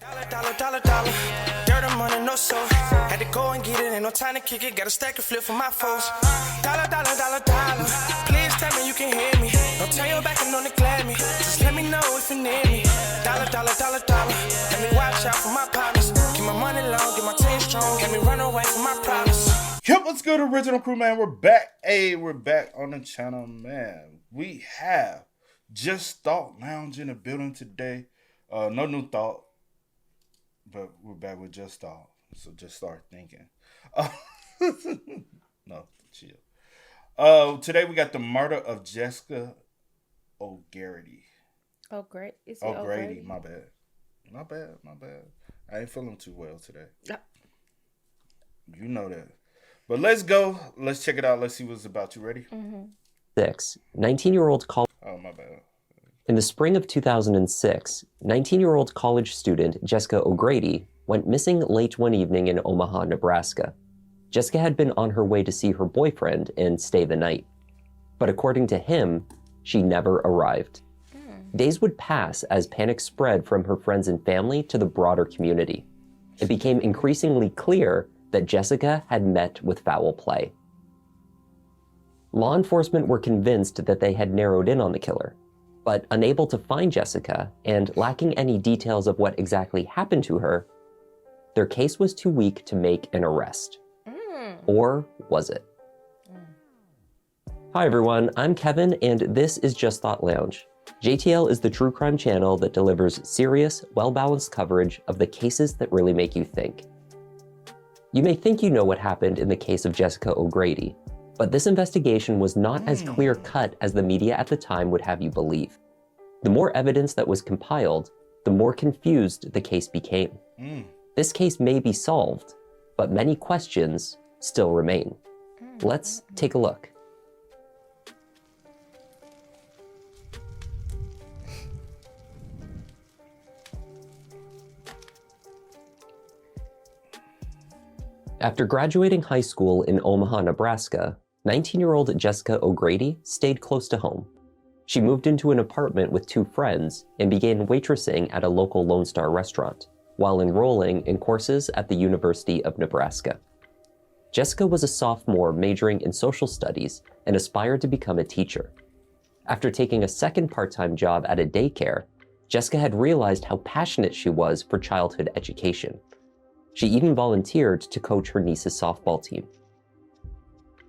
Dollar. Dirt and money, no soul. Had to go and get it, ain't no time to kick it. Got a stack and flip for my foes. Dollar. Please tell me you can hear me. Don't turn your back and don't neglect me. Just let me know if you need me. Dollar. Let me watch out for my partners. Keep my money long, get my team strong. Let me run away from my problems. Yep, what's good, original crew, man? We're back. We're back on the channel, man. We have Just Thought Lounge in the building today. No new thought, but we're back with Just Thought. So just start thinking. No, chill. Today we got the murder of Jessica O'Grady. O'Grady? O'Grady, my bad. I ain't feeling too well today. Yep. You know that. But let's go. Let's check it out. Let's see what's about. You ready? Mm-hmm. 19-year-old college. Oh, my bad. In the spring of 2006, 19-year-old college student Jessica O'Grady went missing late one evening in Omaha, Nebraska. Jessica had been on her way to see her boyfriend and stay the night. But according to him, she never arrived. Days would pass as panic spread from her friends and family to the broader community. It became increasingly clear that Jessica had met with foul play. Law enforcement were convinced that they had narrowed in on the killer, but unable to find Jessica and lacking any details of what exactly happened to her, their case was too weak to make an arrest. Or was it? Hi everyone, I'm Kevin and this is Just Thought Lounge. JTL is the true crime channel that delivers serious, well-balanced coverage of the cases that really make you think. You may think you know what happened in the case of Jessica O'Grady, but this investigation was not as clear-cut as the media at the time would have you believe. The more evidence that was compiled, the more confused the case became. This case may be solved, but many questions still remain. Let's take a look. After graduating high school in Omaha, Nebraska, 19-year-old Jessica O'Grady stayed close to home. She moved into an apartment with two friends and began waitressing at a local Lone Star restaurant, while enrolling in courses at the University of Nebraska. Jessica was a sophomore majoring in social studies and aspired to become a teacher. After taking a second part-time job at a daycare, Jessica had realized how passionate she was for childhood education. She even volunteered to coach her niece's softball team.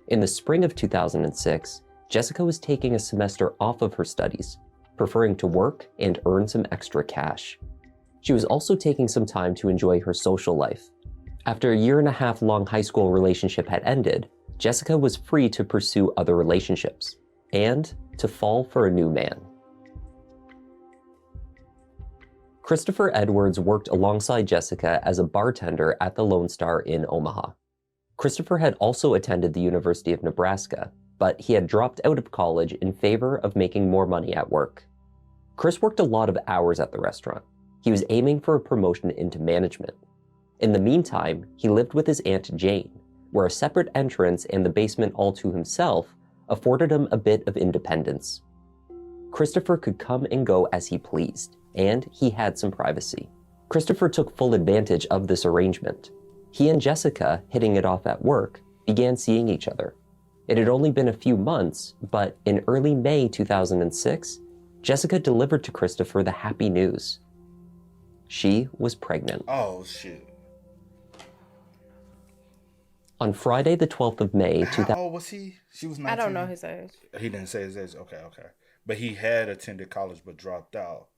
In the spring of 2006, Jessica was taking a semester off of her studies, preferring to work and earn some extra cash. She was also taking some time to enjoy her social life. After a 1.5 long high school relationship had ended, Jessica was free to pursue other relationships and to fall for a new man. Christopher Edwards worked alongside Jessica as a bartender at the Lone Star in Omaha. Christopher had also attended the University of Nebraska, but he had dropped out of college in favor of making more money at work. Chris worked a lot of hours at the restaurant. He was aiming for a promotion into management. In the meantime, he lived with his Aunt Jane, where a separate entrance and the basement all to himself afforded him a bit of independence. Christopher could come and go as he pleased, and he had some privacy. Christopher took full advantage of this arrangement. He and Jessica, hitting it off at work, began seeing each other. It had only been a few months, but in early May 2006, Jessica delivered to Christopher the happy news. She was pregnant. Oh, shit. On Friday, the 12th of May, How old was he? She was 19? I don't know his age. He didn't say his age. Okay. But he had attended college but dropped out.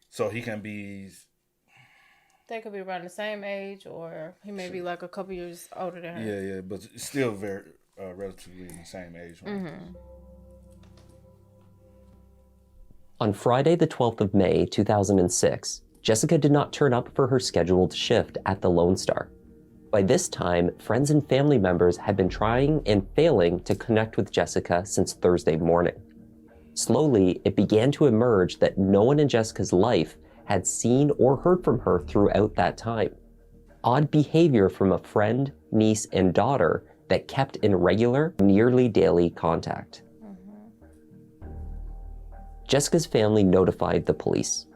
So he can be... They could be around the same age, or he may be like a couple years older than her. Yeah, but still very relatively in the same age. On Friday, the 12th of May, 2006, Jessica did not turn up for her scheduled shift at the Lone Star. By this time, friends and family members had been trying and failing to connect with Jessica since Thursday morning. Slowly, it began to emerge that no one in Jessica's life had seen or heard from her throughout that time. Odd behavior from a friend, niece, and daughter that kept in regular, nearly daily contact. Jessica's family notified the police.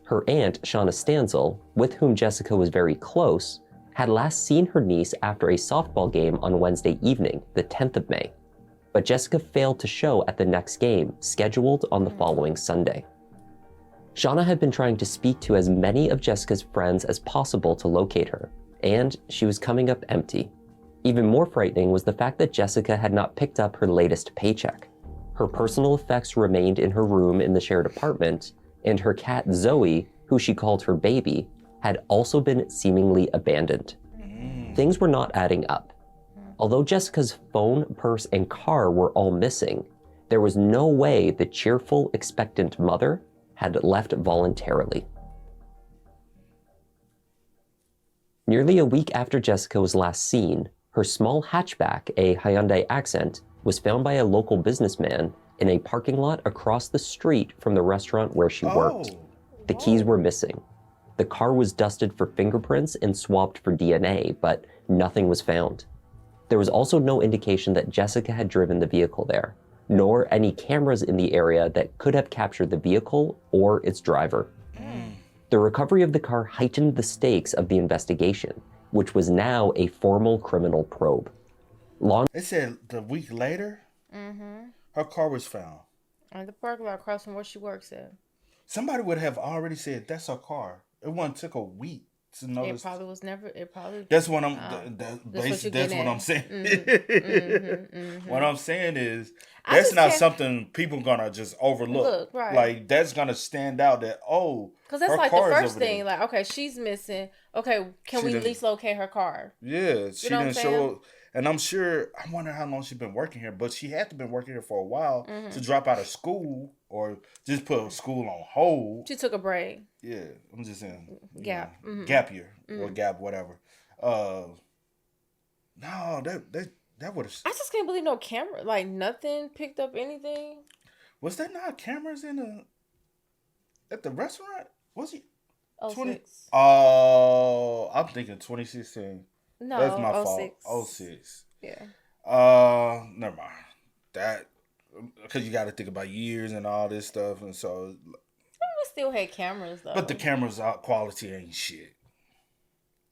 Her aunt, Shauna Stanzel, with whom Jessica was very close, had last seen her niece after a softball game on Wednesday evening, the 10th of May. But Jessica failed to show at the next game, scheduled on the following Sunday. Shauna had been trying to speak to as many of Jessica's friends as possible to locate her, and she was coming up empty. Even more frightening was the fact that Jessica had not picked up her latest paycheck. Her personal effects remained in her room in the shared apartment, and her cat Zoe, who she called her baby, had also been seemingly abandoned. Things were not adding up. Although Jessica's phone, purse, and car were all missing, there was no way the cheerful, expectant mother had left voluntarily. Nearly a week after Jessica was last seen, her small hatchback, a Hyundai Accent, was found by a local businessman in a parking lot across the street from the restaurant where she worked. The keys were missing. The car was dusted for fingerprints and swabbed for DNA, but nothing was found. There was also no indication that Jessica had driven the vehicle there, nor any cameras in the area that could have captured the vehicle or its driver. The recovery of the car heightened the stakes of the investigation, which was now a formal criminal probe. They said the week later, her car was found. And the parking lot across from where she works at. Somebody would have already said that's her car. It wouldn't took a week to notice. It probably was never. It probably. That's what I'm. that's That's what what I'm saying. What I'm saying is I that's just not can't- something people gonna just overlook. Look, right. Like that's gonna stand out. That Because that's her like the car is first over thing. there. Like, okay, she's missing. Okay, can She we at didn't- least locate her car? Yeah, she know what I'm didn't saying? show. And I'm sure. I wonder how long she's been working here, but she had to been working here for a while to drop out of school or just put school on hold. She took a break. Yeah, I'm just saying. Gap. Gap year or gap whatever. No, that would have. I just can't believe no camera. Like nothing picked up anything. Was there not cameras at the restaurant? Was he? 06. Oh, I'm thinking 2016. No, That's my 06. fault. 06. Yeah. Never mind. That because you got to think about years and all this stuff, and so. We still had cameras though. But the cameras quality ain't shit.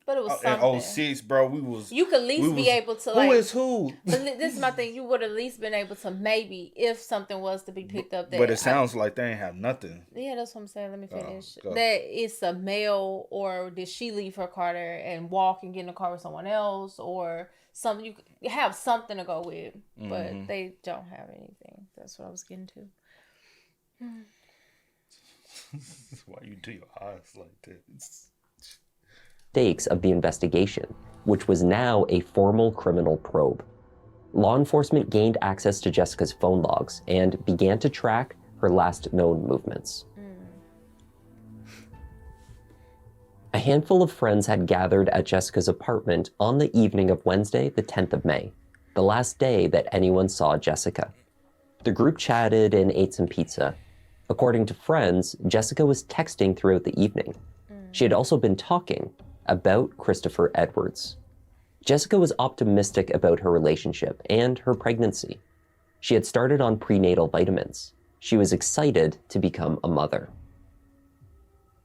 But it was In something. 06, bro, we was. You could at least be able to like. Who is who? But this is my thing. You would at least been able to maybe, if something was to be picked up. That But it sounds like they ain't have nothing. Yeah, that's what I'm saying. Let me finish. go. That it's a male, or did she leave her car there and walk and get in the car with someone else, or something? You have something to go with, but they don't have anything. That's what I was getting to. Why you do your eyes like that? Stakes of the investigation, which was now a formal criminal probe. Law enforcement gained access to Jessica's phone logs and began to track her last known movements. A handful of friends had gathered at Jessica's apartment on the evening of Wednesday, the 10th of May, the last day that anyone saw Jessica. The group chatted and ate some pizza. According to friends, Jessica was texting throughout the evening. She had also been talking about Christopher Edwards. Jessica was optimistic about her relationship and her pregnancy. She had started on prenatal vitamins. She was excited to become a mother.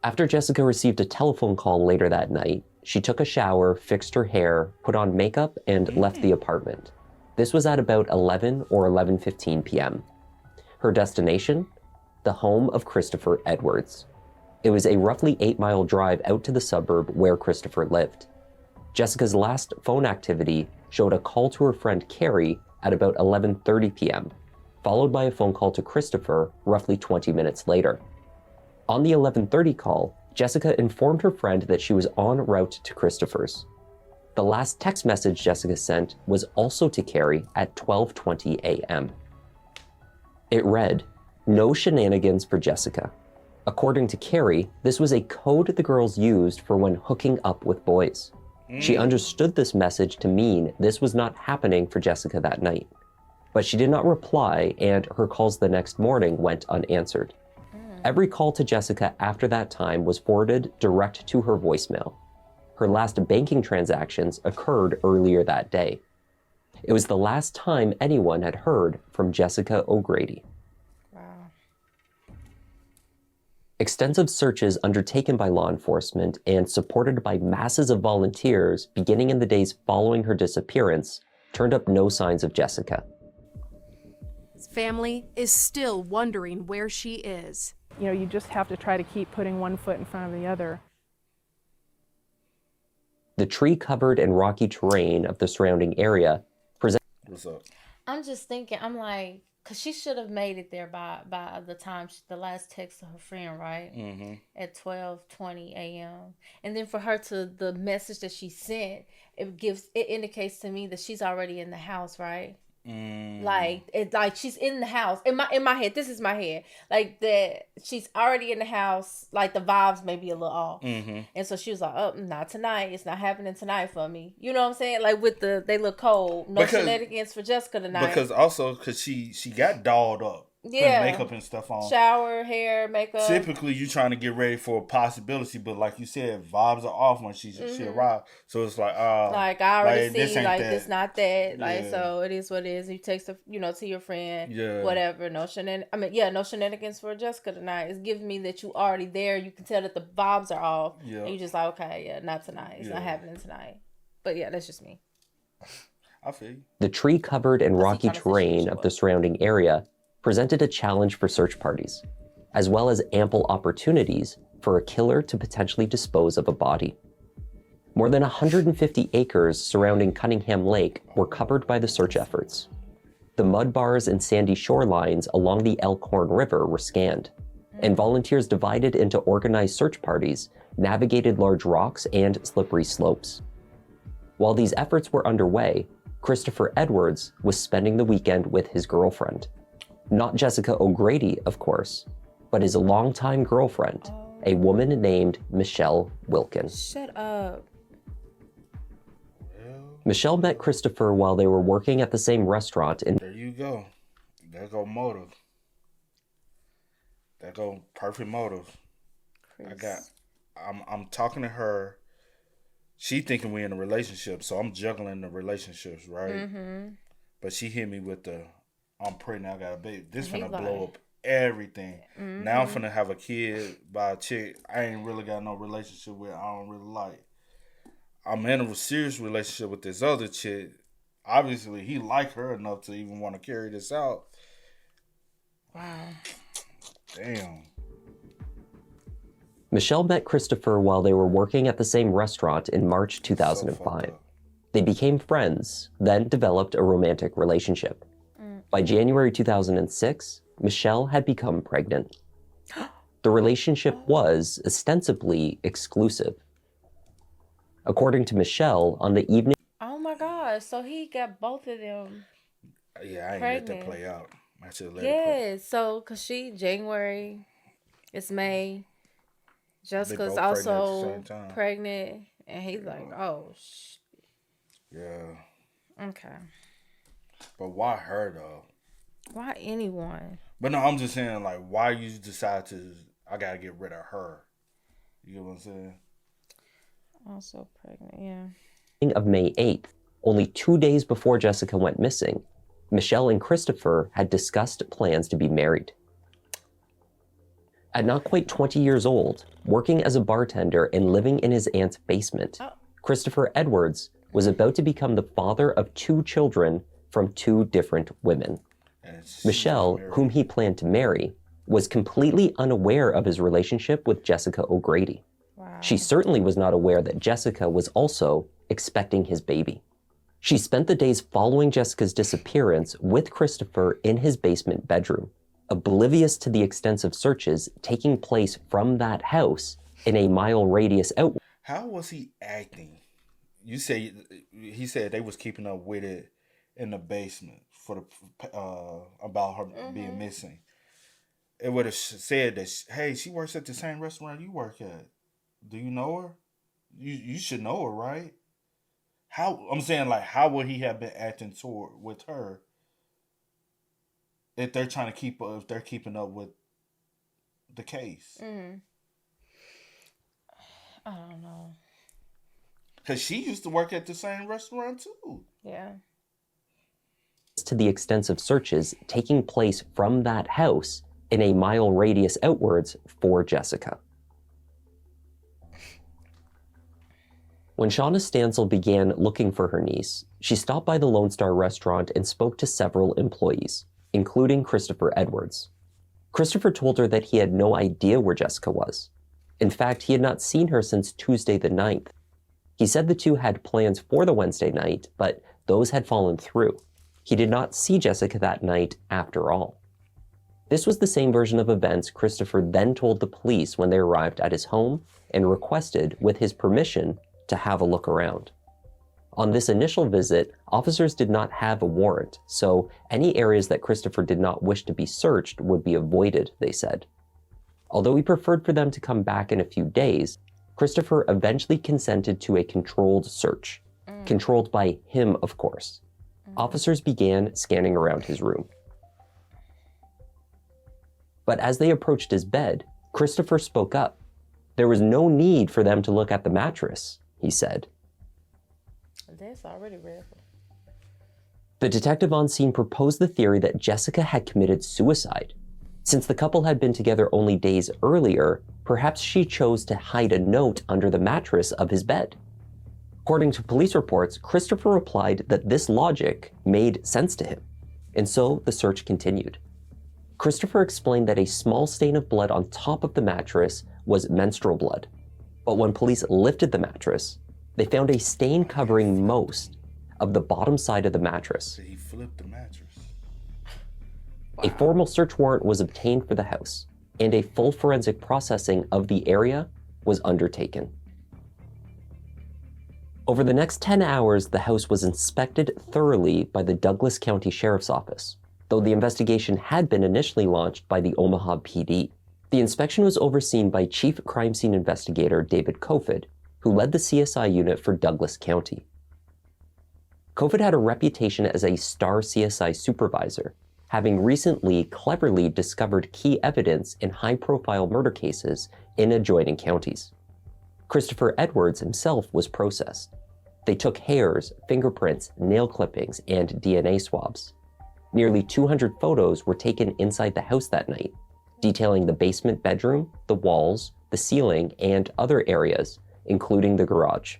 After Jessica received a telephone call later that night, she took a shower, fixed her hair, put on makeup, and left the apartment. This was at about 11 or 11:15 p.m. Her destination? The home of Christopher Edwards. It was a roughly 8-mile drive out to the suburb where Christopher lived. Jessica's last phone activity showed a call to her friend Carrie at about 11:30 p.m., followed by a phone call to Christopher roughly 20 minutes later. On the 11:30 call, Jessica informed her friend that she was en route to Christopher's. The last text message Jessica sent was also to Carrie at 12:20 a.m. It read, "No shenanigans for Jessica." According to Carrie, this was a code the girls used for when hooking up with boys. She understood this message to mean this was not happening for Jessica that night. But she did not reply, and her calls the next morning went unanswered. Every call to Jessica after that time was forwarded direct to her voicemail. Her last banking transactions occurred earlier that day. It was the last time anyone had heard from Jessica O'Grady. Wow. Extensive searches undertaken by law enforcement and supported by masses of volunteers beginning in the days following her disappearance turned up no signs of Jessica. His family is still wondering where she is. You know, you just have to try to keep putting one foot in front of the other. The tree-covered and rocky terrain of the surrounding area presents. What's up? I'm just thinking, I'm like, because she should have made it there by the time the last text to her friend, right? Mm-hmm. At 12:20 a.m. And then for her to, the message that she sent, it indicates to me that she's already in the house, right? Like she's in the house. In my head, this is my head. Like that she's already in the house. Like the vibes may be a little off. Mm-hmm. And so she was like, "Oh, not tonight. It's not happening tonight for me." You know what I'm saying? Like with they look cold. No shenanigans for Jessica tonight. Because she got dolled up. Yeah, makeup and stuff on. Shower, hair, makeup. Typically, you trying to get ready for a possibility, but like you said, vibes are off when she arrived. So it's like, like I already see, like that. it's not that. Like Yeah. so, it is what it is. You text to your friend, Yeah. whatever. No shenanigans for Jessica tonight. It's giving me that you already there. You can tell that the vibes are off. Yeah. And you just like, okay, yeah, not tonight. It's not happening tonight. But yeah, that's just me. I feel you. The tree-covered and rocky terrain of the surrounding area presented a challenge for search parties, as well as ample opportunities for a killer to potentially dispose of a body. More than 150 acres surrounding Cunningham Lake were covered by the search efforts. The mud bars and sandy shorelines along the Elkhorn River were scanned, and volunteers divided into organized search parties navigated large rocks and slippery slopes. While these efforts were underway, Christopher Edwards was spending the weekend with his girlfriend. Not Jessica O'Grady, of course, but his longtime girlfriend, a woman named Michelle Wilkins. Shut up. Michelle met Christopher while they were working at the same restaurant in. There you go. There go motive. There go perfect motive. I'm talking to her. She thinking we in a relationship, so I'm juggling the relationships, right? Mm-hmm. But she hit me with the, I'm pregnant, I got a baby. This finna like, blow up everything. Mm-hmm. Now I'm finna have a kid by a chick I ain't really got no relationship with. I don't really like. I'm in a serious relationship with this other chick. Obviously, he like her enough to even want to carry this out. Wow. Damn. Michelle met Christopher while they were working at the same restaurant in March 2005. They became friends, then developed a romantic relationship. By January 2006, Michelle had become pregnant. The relationship was ostensibly exclusive. According to Michelle, on the evening. Oh my gosh! So he got both of them. Yeah, I ain't pregnant. let that play out. I should let it Yeah, so cause she January, it's May. Jessica's also pregnant, and he's like, "Oh, yeah." Okay. But why her though? Why anyone? But no, I'm just saying, like, why you decide to? I gotta get rid of her. You get what I'm saying? Also pregnant, yeah. Of May 8th, only 2 days before Jessica went missing, Michelle and Christopher had discussed plans to be married. At not quite 20 years old, working as a bartender and living in his aunt's basement, Christopher Edwards was about to become the father of 2 children from 2 different women. Michelle, whom he planned to marry, was completely unaware of his relationship with Jessica O'Grady. Wow. She certainly was not aware that Jessica was also expecting his baby. She spent the days following Jessica's disappearance with Christopher in his basement bedroom, oblivious to the extensive searches taking place from that house in a mile radius out. How was he acting? You say he said they was keeping up with it in the basement for the about her being missing. It would have said that, hey, she works at the same restaurant you work at. Do you know her? You should know her, right? How I'm saying, like, how would he have been acting with her if they're trying to keep up, if they're keeping up with the case? I don't know. Because she used to work at the same restaurant too. Yeah. To the extensive searches taking place from that house in a mile radius outwards for Jessica. When Shauna Stansel began looking for her niece, she stopped by the Lone Star restaurant and spoke to several employees, including Christopher Edwards. Christopher told her that he had no idea where Jessica was. In fact, he had not seen her since Tuesday the 9th. He said the two had plans for the Wednesday night, but those had fallen through. He did not see Jessica that night after all. This was the same version of events Christopher then told the police when they arrived at his home and requested, with his permission, to have a look around. On this initial visit, officers did not have a warrant, so any areas that Christopher did not wish to be searched would be avoided, they said. Although he preferred for them to come back in a few days, Christopher eventually consented to a controlled search, controlled by him, of course. Officers began scanning around his room. But as they approached his bed, Christopher spoke up. There was no need for them to look at the mattress, he said. That's already rare. The detective on scene proposed the theory that Jessica had committed suicide. Since the couple had been together only days earlier, perhaps she chose to hide a note under the mattress of his bed. According to police reports, Christopher replied that this logic made sense to him, and so the search continued. Christopher explained that a small stain of blood on top of the mattress was menstrual blood, but when police lifted the mattress, they found a stain covering most of the bottom side of the mattress. He flipped the mattress. A formal search warrant was obtained for the house, and a full forensic processing of the area was undertaken. Over the next 10 hours, the house was inspected thoroughly by the Douglas County Sheriff's Office, though the investigation had been initially launched by the Omaha PD. The inspection was overseen by Chief Crime Scene Investigator David Kofod, who led the CSI unit for Douglas County. Kofod had a reputation as a star CSI supervisor, having recently cleverly discovered key evidence in high-profile murder cases in adjoining counties. Christopher Edwards himself was processed. They took hairs, fingerprints, nail clippings, and DNA swabs. Nearly 200 photos were taken inside the house that night, detailing the basement bedroom, the walls, the ceiling, and other areas, including the garage.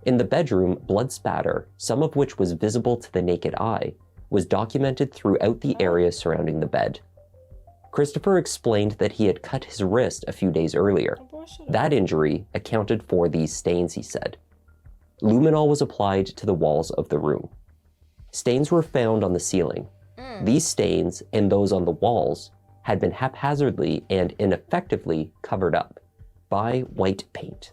In the bedroom, blood spatter, some of which was visible to the naked eye, was documented throughout the area surrounding the bed. Christopher explained that he had cut his wrist a few days earlier. That injury accounted for these stains, he said. Luminol was applied to the walls of the room. Stains were found on the ceiling. These stains and those on the walls had been haphazardly and ineffectively covered up by white paint.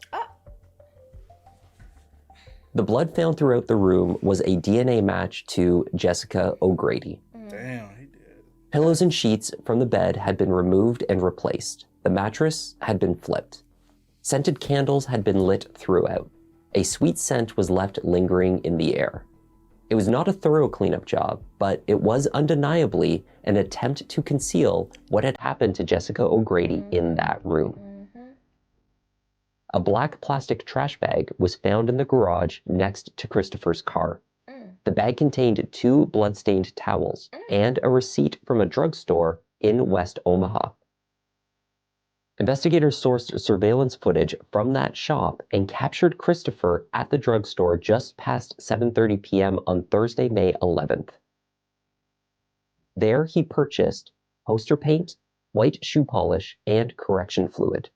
The blood found throughout the room was a DNA match to Jessica O'Grady. Damn, he did. Pillows and sheets from the bed had been removed and replaced. The mattress had been flipped. Scented candles had been lit throughout. A sweet scent was left lingering in the air. It was not a thorough cleanup job, but it was undeniably an attempt to conceal what had happened to Jessica O'Grady in that room. A black plastic trash bag was found in the garage next to Christopher's car. The bag contained 2 blood-stained towels and a receipt from a drugstore in West Omaha. Investigators sourced surveillance footage from that shop and captured Christopher at the drugstore just past 7:30 p.m. on Thursday, May 11th. There he purchased poster paint, white shoe polish, and correction fluid.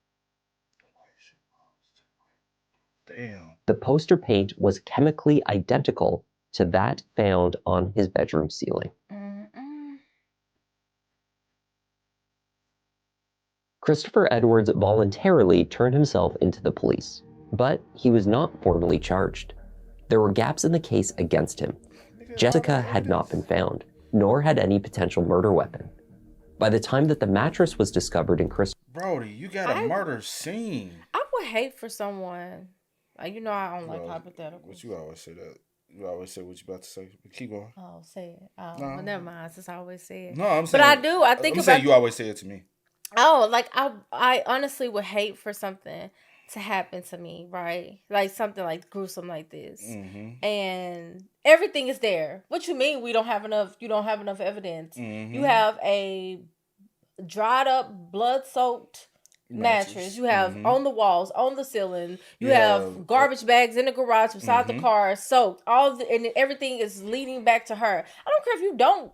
Damn. The poster paint was chemically identical to that found on his bedroom ceiling. Christopher Edwards voluntarily turned himself into the police, but he was not formally charged. There were gaps in the case against him. Jessica had not been found, nor had any potential murder weapon. By the time that the mattress was discovered in Brody, you got a murder scene. I would hate for someone. You know I don't like hypotheticals. But you always say that. You always say what you about to say. But keep going. Oh, say it. Oh, well, never mind. Since I always say it. No, I'm saying. But I do. I think I'm about. saying you always say it to me. Oh, like I honestly would hate for something to happen to me, right? Like something like gruesome like this, and everything is there. What you mean we don't have enough? You don't have enough evidence. You have a dried up, blood-soaked mattress. You have on the walls, on the ceiling. You have garbage bags in the garage beside the car, soaked. And everything is leading back to her. I don't care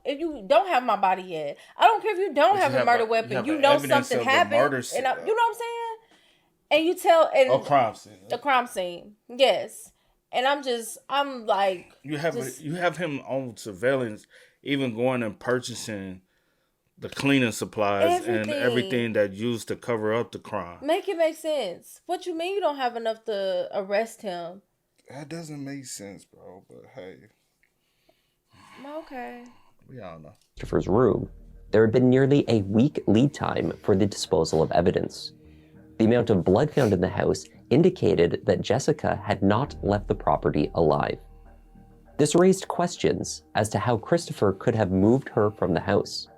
if you don't have my body yet. I don't care if you don't have a murder weapon. You know something happened. You know what I'm saying? And you tell a crime scene. A crime scene. Yes. And I'm like, you have him on surveillance, even going and purchasing the cleaning supplies and everything that used to cover up the crime. Make it make sense. What you mean you don't have enough to arrest him? That doesn't make sense, bro. But hey. Okay. We all know. Christopher's room, there had been nearly a week lead time for the disposal of evidence. The amount of blood found in the house indicated that Jessica had not left the property alive. This raised questions as to how Christopher could have moved her from the house.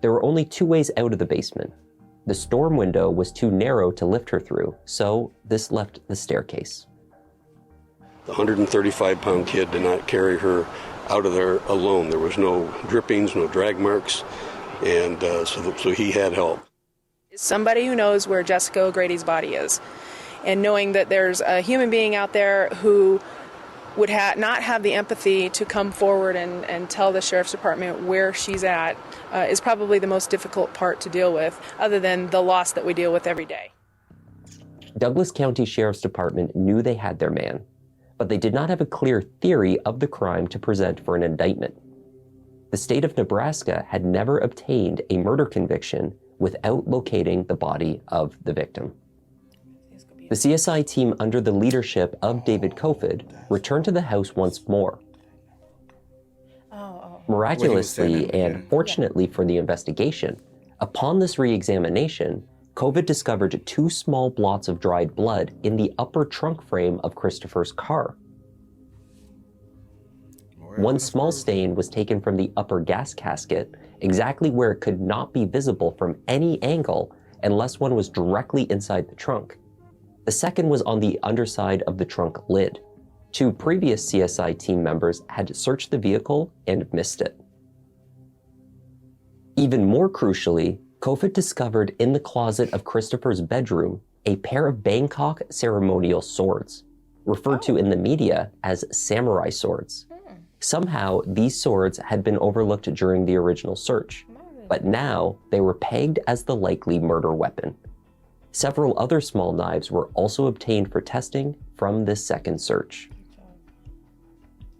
There were only 2 ways out of the basement. The storm window was too narrow to lift her through, so this left the staircase. The 135-pound kid did not carry her out of there alone. There was no drippings, no drag marks, and so he had help. Somebody who knows where Jessica O'Grady's body is, and knowing that there's a human being out there who would not have the empathy to come forward and tell the sheriff's department where she's at is probably the most difficult part to deal with, other than the loss that we deal with every day. Douglas County Sheriff's Department knew they had their man, but they did not have a clear theory of the crime to present for an indictment. The state of Nebraska had never obtained a murder conviction without locating the body of the victim. The CSI team under the leadership of David Kofod returned to the house once more. Miraculously and fortunately for the investigation, upon this re-examination, Kofod discovered 2 small blots of dried blood in the upper trunk frame of Christopher's car. One small stain was taken from the upper gas casket, exactly where it could not be visible from any angle unless one was directly inside the trunk. The second was on the underside of the trunk lid. 2 previous CSI team members had searched the vehicle and missed it. Even more crucially, Kofod discovered in the closet of Christopher's bedroom a pair of Bangkok ceremonial swords, referred to in the media as samurai swords. Somehow, these swords had been overlooked during the original search, but now they were pegged as the likely murder weapon. Several other small knives were also obtained for testing from this second search.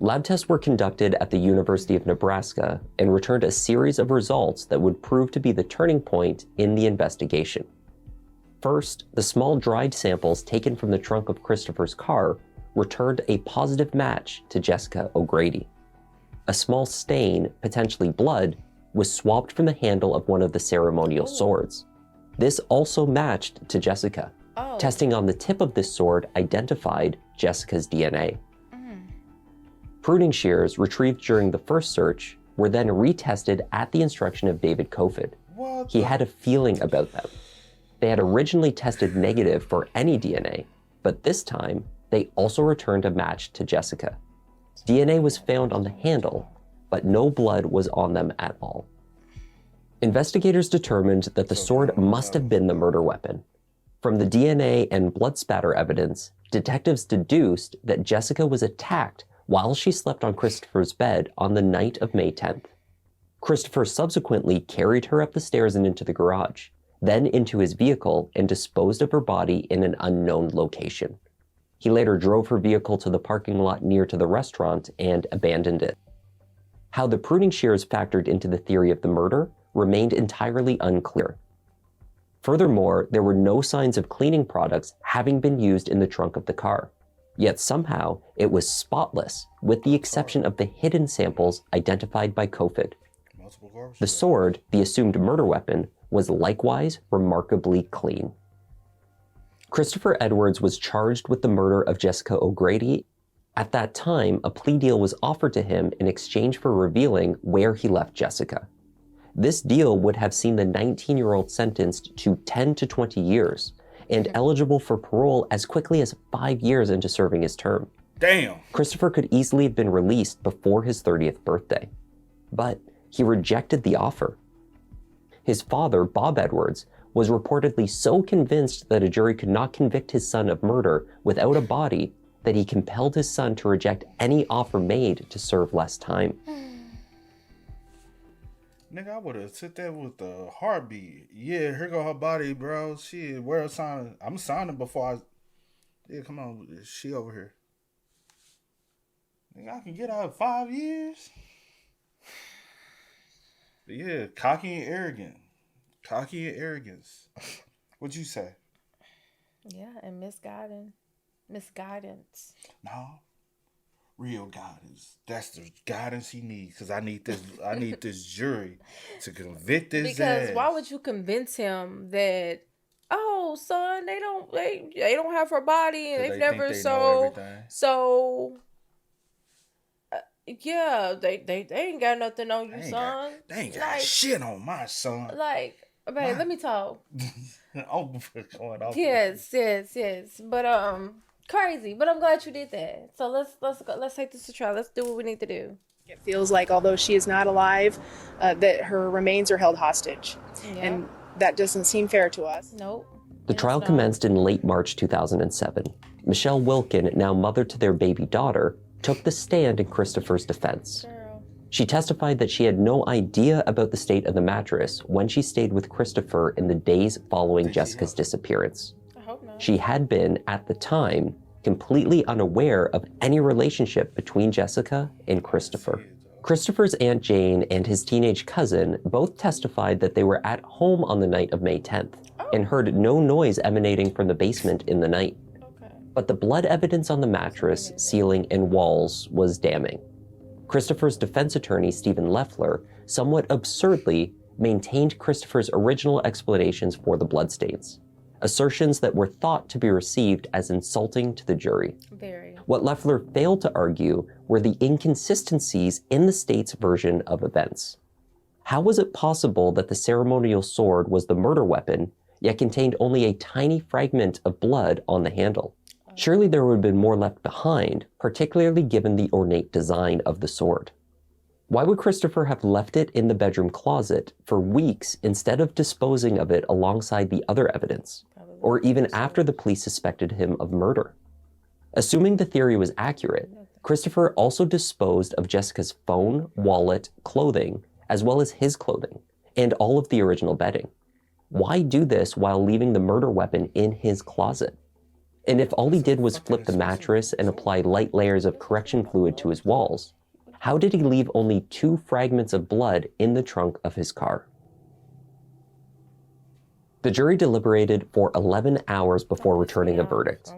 Lab tests were conducted at the University of Nebraska and returned a series of results that would prove to be the turning point in the investigation. First, the small dried samples taken from the trunk of Christopher's car returned a positive match to Jessica O'Grady. A small stain, potentially blood, was swabbed from the handle of one of the ceremonial swords. This also matched to Jessica. Testing on the tip of this sword identified Jessica's DNA. Pruning shears retrieved during the first search were then retested at the instruction of David Kofod. He had a feeling about them. They had originally tested negative for any DNA, but this time they also returned a match to Jessica. DNA was found on the handle, but no blood was on them at all. Investigators determined that the sword must have been the murder weapon. From the DNA and blood spatter evidence, detectives deduced that Jessica was attacked while she slept on Christopher's bed on the night of May 10th. Christopher subsequently carried her up the stairs and into the garage, then into his vehicle and disposed of her body in an unknown location. He later drove her vehicle to the parking lot near to the restaurant and abandoned it. How the pruning shears factored into the theory of the murder remained entirely unclear. Furthermore, there were no signs of cleaning products having been used in the trunk of the car. Yet somehow, it was spotless, with the exception of the hidden samples identified by Kofod. The sword, the assumed murder weapon, was likewise remarkably clean. Christopher Edwards was charged with the murder of Jessica O'Grady. At that time, a plea deal was offered to him in exchange for revealing where he left Jessica. This deal would have seen the 19-year-old sentenced to 10 to 20 years and eligible for parole as quickly as 5 years into serving his term. Damn. Christopher could easily have been released before his 30th birthday, but he rejected the offer. His father, Bob Edwards, was reportedly so convinced that a jury could not convict his son of murder without a body that he compelled his son to reject any offer made to serve less time. Nigga, I would have sit there with a heartbeat. Yeah, here go her body, bro. Shit, where signing? I'm signing before I. Yeah, come on, she over here. Nigga, I can get out 5 years. But yeah, cocky and arrogant. Cocky and arrogance. What'd you say? Yeah, and misguidance. No. Real guidance. That's the guidance he needs. Cause I need this jury to convict his Because ass. why would you convince him that, oh son, they don't have her body and they've never yeah, they ain't got nothing on you, son. They ain't got shit on my son. Like, babe, let me talk. Going off. Yes. But crazy. But I'm glad you did that. So let's take this to trial. Let's do what we need to do. It feels like, although she is not alive, that her remains are held hostage. Yep. And that doesn't seem fair to us. Nope. The trial commenced in late March 2007. Michelle Wilkin, now mother to their baby daughter, took the stand in Christopher's defense. Girl. She testified that she had no idea about the state of the mattress when she stayed with Christopher in the days following Jessica's disappearance. I hope not. She had been, at the time, completely unaware of any relationship between Jessica and Christopher. Christopher's Aunt Jane and his teenage cousin both testified that they were at home on the night of May 10th and heard no noise emanating from the basement in the night. But the blood evidence on the mattress, ceiling, and walls was damning. Christopher's defense attorney, Stephen Leffler, somewhat absurdly maintained Christopher's original explanations for the bloodstains, assertions that were thought to be received as insulting to the jury. Very. What Leffler failed to argue were the inconsistencies in the state's version of events. How was it possible that the ceremonial sword was the murder weapon, yet contained only a tiny fragment of blood on the handle? Surely there would have been more left behind, particularly given the ornate design of the sword. Why would Christopher have left it in the bedroom closet for weeks instead of disposing of it alongside the other evidence, or even after the police suspected him of murder? Assuming the theory was accurate, Christopher also disposed of Jessica's phone, wallet, clothing, as well as his clothing, and all of the original bedding. Why do this while leaving the murder weapon in his closet? And if all he did was flip the mattress and apply light layers of correction fluid to his walls, how did he leave only 2 fragments of blood in the trunk of his car? The jury deliberated for 11 hours before returning a verdict.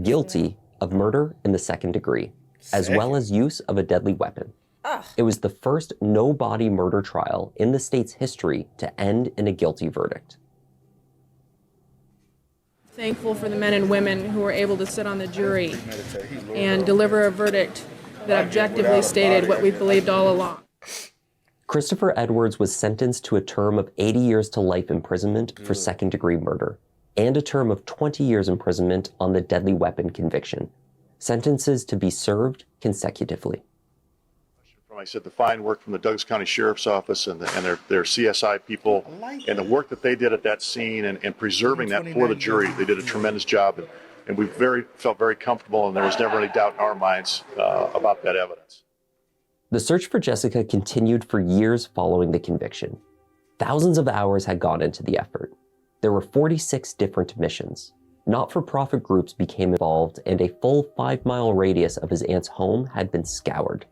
Guilty of murder in the second degree, as well as use of a deadly weapon. It was the first no-body murder trial in the state's history to end in a guilty verdict. Thankful for the men and women who were able to sit on the jury and deliver a verdict that objectively stated what we believed all along. Christopher Edwards was sentenced to a term of 80 years to life imprisonment for second-degree murder and a term of 20 years imprisonment on the deadly weapon conviction, sentences to be served consecutively. I said the fine work from the Douglas County Sheriff's Office and their CSI people, and the work that they did at that scene and preserving that for the jury. They did a tremendous job, and we felt very comfortable, and there was never any doubt in our minds about that evidence. The search for Jessica continued for years following the conviction. Thousands of hours had gone into the effort. There were 46 different missions. Not-for-profit groups became involved, and a full 5-mile radius of his aunt's home had been scoured.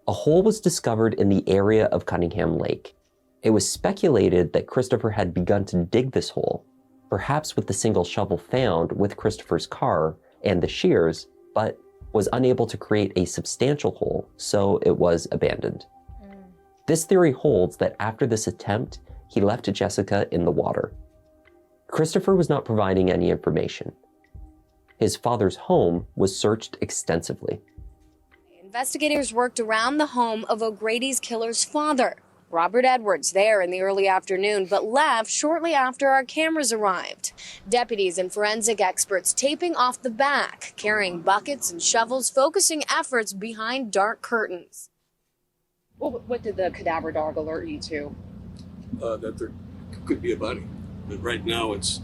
A hole was discovered in the area of Cunningham Lake. It was speculated that Christopher had begun to dig this hole, perhaps with the single shovel found with Christopher's car and the shears, but was unable to create a substantial hole, so it was abandoned. This theory holds that after this attempt, he left Jessica in the water. Christopher was not providing any information. His father's home was searched extensively. Investigators worked around the home of O'Grady's killer's father, Robert Edwards, there in the early afternoon, but left shortly after our cameras arrived. Deputies and forensic experts taping off the back, carrying buckets and shovels, focusing efforts behind dark curtains. What did the cadaver dog alert you to? That there could be a body. But right now, it's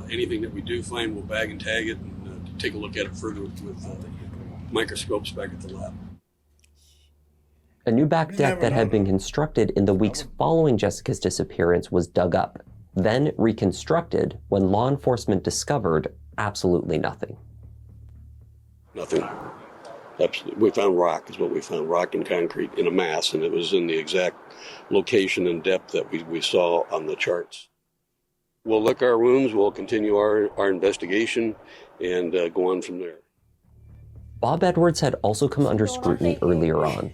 anything that we do find, we'll bag and tag it and take a look at it further with microscopes back at the lab. A new back deck that had been constructed in the weeks following Jessica's disappearance was dug up, then reconstructed when law enforcement discovered absolutely nothing. Nothing. Absolutely. We found rock, is what we found, rock and concrete in a mass, and it was in the exact location and depth that we saw on the charts. We'll lick our wounds, we'll continue our investigation, and go on from there. Bob Edwards had also come under scrutiny earlier on.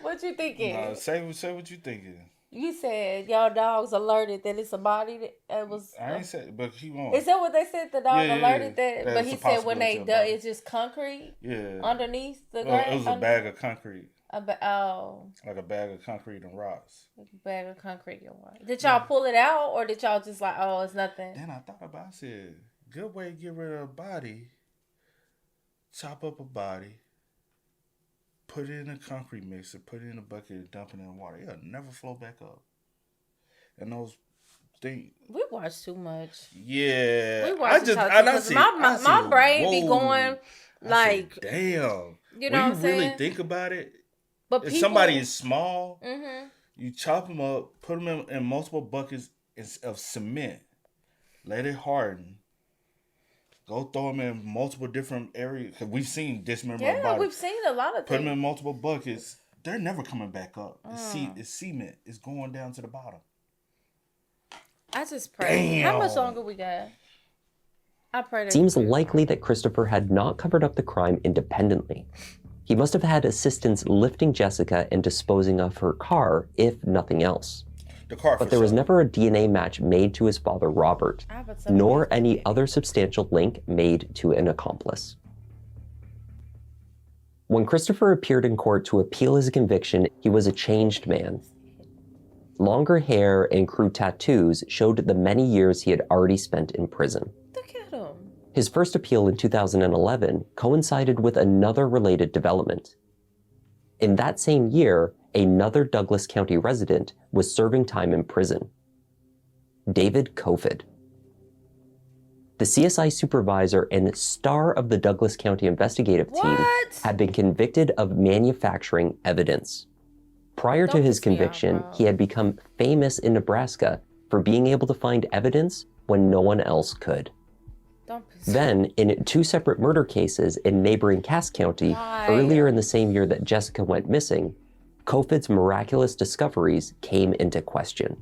What you thinking? Say what you thinking. You said y'all dogs alerted that it's a body that was. I ain't said, but he won't. Is that what they said? The dog alerted that, That's but he said when they dug, it's just concrete. Yeah. Underneath the ground. It was a bag of concrete. Like a bag of concrete and rocks. Like a bag of concrete and rocks. Did y'all pull it out, or did y'all just like, oh, it's nothing? Then I thought about it. I said, good way to get rid of a body. Chop up a body. Put it in a concrete mixer, put it in a bucket, and dump it in the water. It'll never flow back up. And those things. We watch too much. Yeah. We watch too much. My brain be going like, damn. You know what I'm saying? When you really think about it, but if somebody is small, mm-hmm. you chop them up, put them in multiple buckets of cement, let it harden. Go throw them in multiple different areas. Cause we've seen dismembered bodies. Yeah, we've seen a lot of things. Put them in multiple buckets. They're never coming back up. It's cement. It's going down to the bottom. I just pray. Damn. How much longer we got? I pray. It seems likely that Christopher had not covered up the crime independently. He must have had assistance lifting Jessica and disposing of her car, if nothing else. But there was never a DNA match made to his father, Robert, nor any other substantial link made to an accomplice. When Christopher appeared in court to appeal his conviction, he was a changed man. Longer hair and crude tattoos showed the many years he had already spent in prison. Look at him. His first appeal in 2011 coincided with another related development. In that same year, another Douglas County resident was serving time in prison. David Kofod. The CSI supervisor and star of the Douglas County investigative team had been convicted of manufacturing evidence. Prior to his conviction, he had become famous in Nebraska for being able to find evidence when no one else could. Then, in 2 separate murder cases in neighboring Cass County, earlier in the same year that Jessica went missing, Kofod's miraculous discoveries came into question.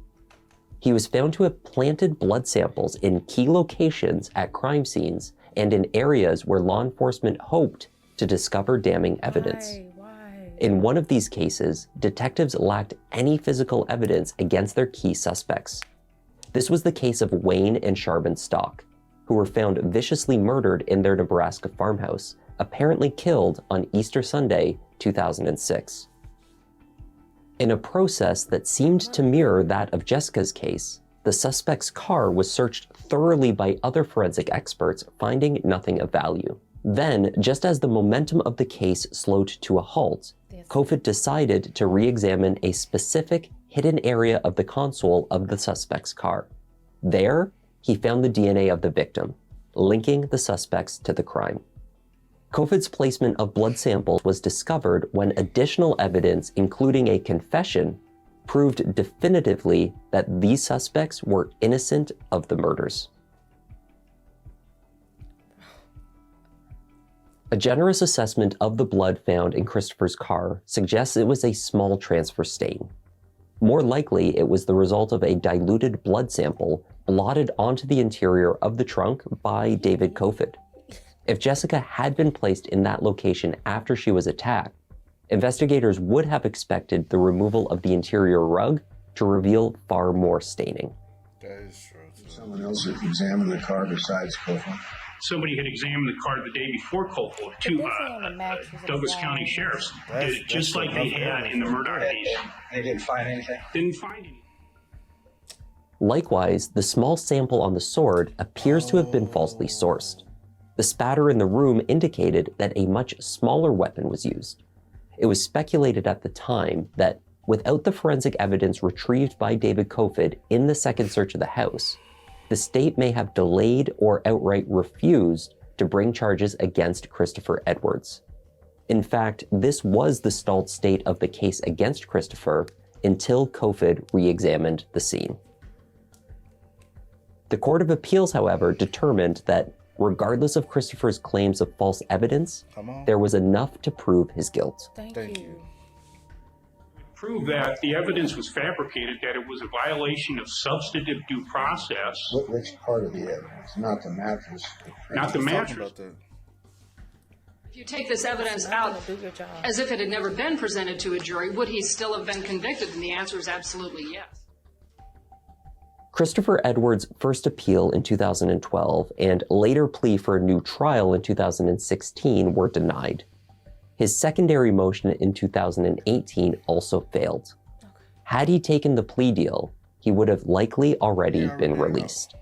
He was found to have planted blood samples in key locations at crime scenes and in areas where law enforcement hoped to discover damning evidence. In one of these cases, detectives lacked any physical evidence against their key suspects. This was the case of Wayne and Charbon Stock, who were found viciously murdered in their Nebraska farmhouse, apparently killed on Easter Sunday, 2006. In a process that seemed to mirror that of Jessica's case, the suspect's car was searched thoroughly by other forensic experts, finding nothing of value. Then, just as the momentum of the case slowed to a halt, Kofod decided to re-examine a specific hidden area of the console of the suspect's car. There, he found the DNA of the victim, linking the suspects to the crime. Kofod's placement of blood samples was discovered when additional evidence, including a confession, proved definitively that these suspects were innocent of the murders. A generous assessment of the blood found in Christopher's car suggests it was a small transfer stain. More likely, it was the result of a diluted blood sample blotted onto the interior of the trunk by David Kofod. If Jessica had been placed in that location after she was attacked, investigators would have expected the removal of the interior rug to reveal far more staining. That is true. Someone else examined the car besides Kofod. Somebody had examined the car the day before Kofod. 2 Douglas County sheriffs did it just like they had in the murder case. They didn't find anything? Didn't find anything. Likewise, the small sample on the sword appears to have been falsely sourced. The spatter in the room indicated that a much smaller weapon was used. it was speculated at the time that without the forensic evidence retrieved by David Kofod in the second search of the house, the state may have delayed or outright refused to bring charges against Christopher Edwards. In fact, this was the stalled state of the case against Christopher until Kofod re-examined the scene. The Court of Appeals, however, determined that regardless of Christopher's claims of false evidence, there was enough to prove his guilt. Thank you. Prove that the evidence was fabricated, that it was a violation of substantive due process. Which part of the evidence? Not the mattress. Not the mattress. If you take this evidence out as if it had never been presented to a jury, would he still have been convicted? And the answer is absolutely yes. Christopher Edwards' first appeal in 2012 and later plea for a new trial in 2016 were denied. His secondary motion in 2018 also failed. Had he taken the plea deal, he would have likely already been released.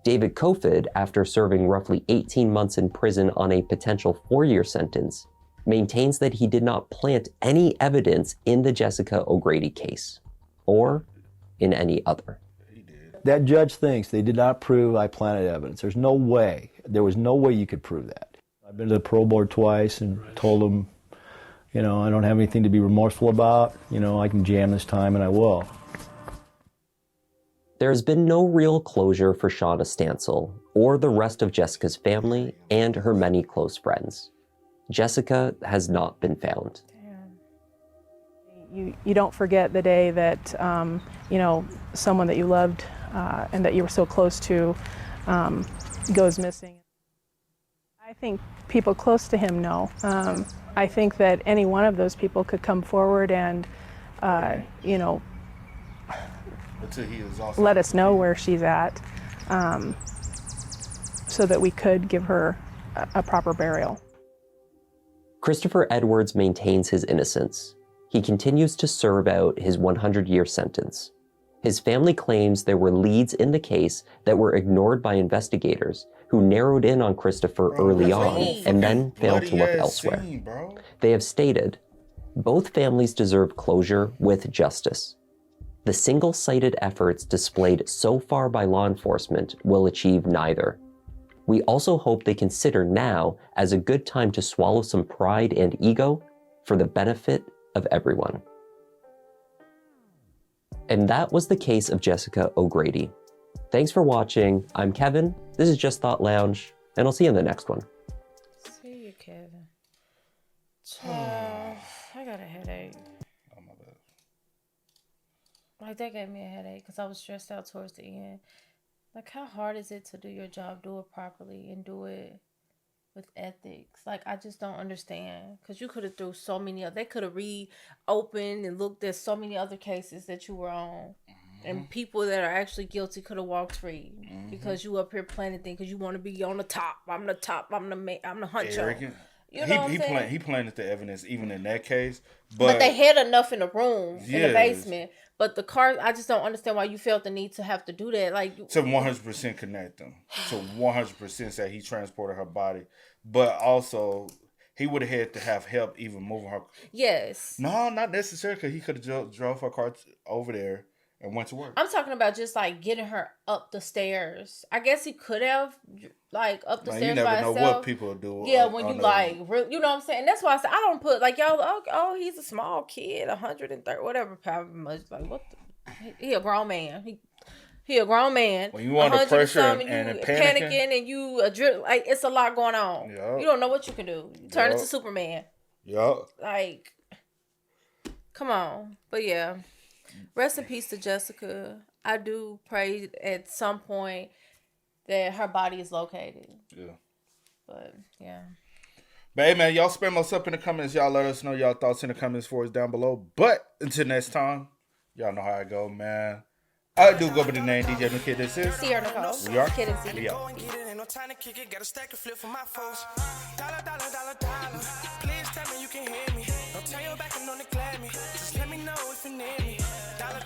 David Kofod, after serving roughly 18 months in prison on a potential 4-year sentence, maintains that he did not plant any evidence in the Jessica O'Grady case, or in any other. That judge thinks they did not prove I planted evidence. There's no way. There was no way you could prove that. I've been to the parole board twice and told them, I don't have anything to be remorseful about. I can jam this time and I will. There has been no real closure for Shauna Stansel or the rest of Jessica's family and her many close friends. Jessica has not been found. You don't forget the day that, someone that you loved and that you were so close to goes missing. I think people close to him know. I think that any one of those people could come forward and, let us know where she's at so that we could give her a proper burial. Christopher Edwards maintains his innocence. He continues to serve out his 100-year sentence. His family claims there were leads in the case that were ignored by investigators who narrowed in on Christopher early on and then failed to look elsewhere. They have stated, both families deserve closure with justice. The single-sided efforts displayed so far by law enforcement will achieve neither. We also hope they consider now as a good time to swallow some pride and ego for the benefit of everyone. And that was the case of Jessica O'Grady. Thanks for watching. I'm Kevin. This is Just Thought Lounge, and I'll see you in the next one. See you, Kevin. I got a headache. Oh, my bad. Like, that gave me a headache because I was stressed out towards the end. Like, how hard is it to do your job, do it properly, and do it with ethics? Like, I just don't understand. Because you could have threw so many other... They could have reopened and looked at so many other cases that you were on. And people that are actually guilty could have walked free. Because you up here planning things because you want to be on the top. I'm the top. I'm the huncho. Arrogant. You know what I'm saying? He planted the evidence even in that case. But they had enough in the room, in the basement. But the car, I just don't understand why you felt the need to have to do that. Like, to 100% connect them. To 100% say he transported her body. But also, he would have had to have help even moving her. Yes. No, not necessarily, because he could have drove her car over there and went to work. I'm talking about just like getting her up the stairs. I guess he could have like up the stairs by himself. You never know what people do. Yeah, when you like, you know what I'm saying? That's why I said I don't put like y'all. Oh, he's a small kid, 130, whatever, however much. Like what? He a grown man. He a grown man. When you under pressure and panicking and you like it's a lot going on. Yep. You don't know what you can do. You turn into Superman. Yep. Like, come on. But yeah. Rest in peace to Jessica. I do pray at some point that her body is located. Yeah. But, yeah. But, hey, man, y'all spam us up in the comments. Y'all let us know y'all thoughts in the comments for us down below. But, until next time, y'all know how I go, man. I do go by the name DJ No Kid. This is Sierra Nicole. We are Kid and C. We out. No time to kick it, got a stack of flip for my foes. Dollar. Please tell me you can hear me. Don't turn your back and don't neglect me. Just let me know if you need me. Dollar.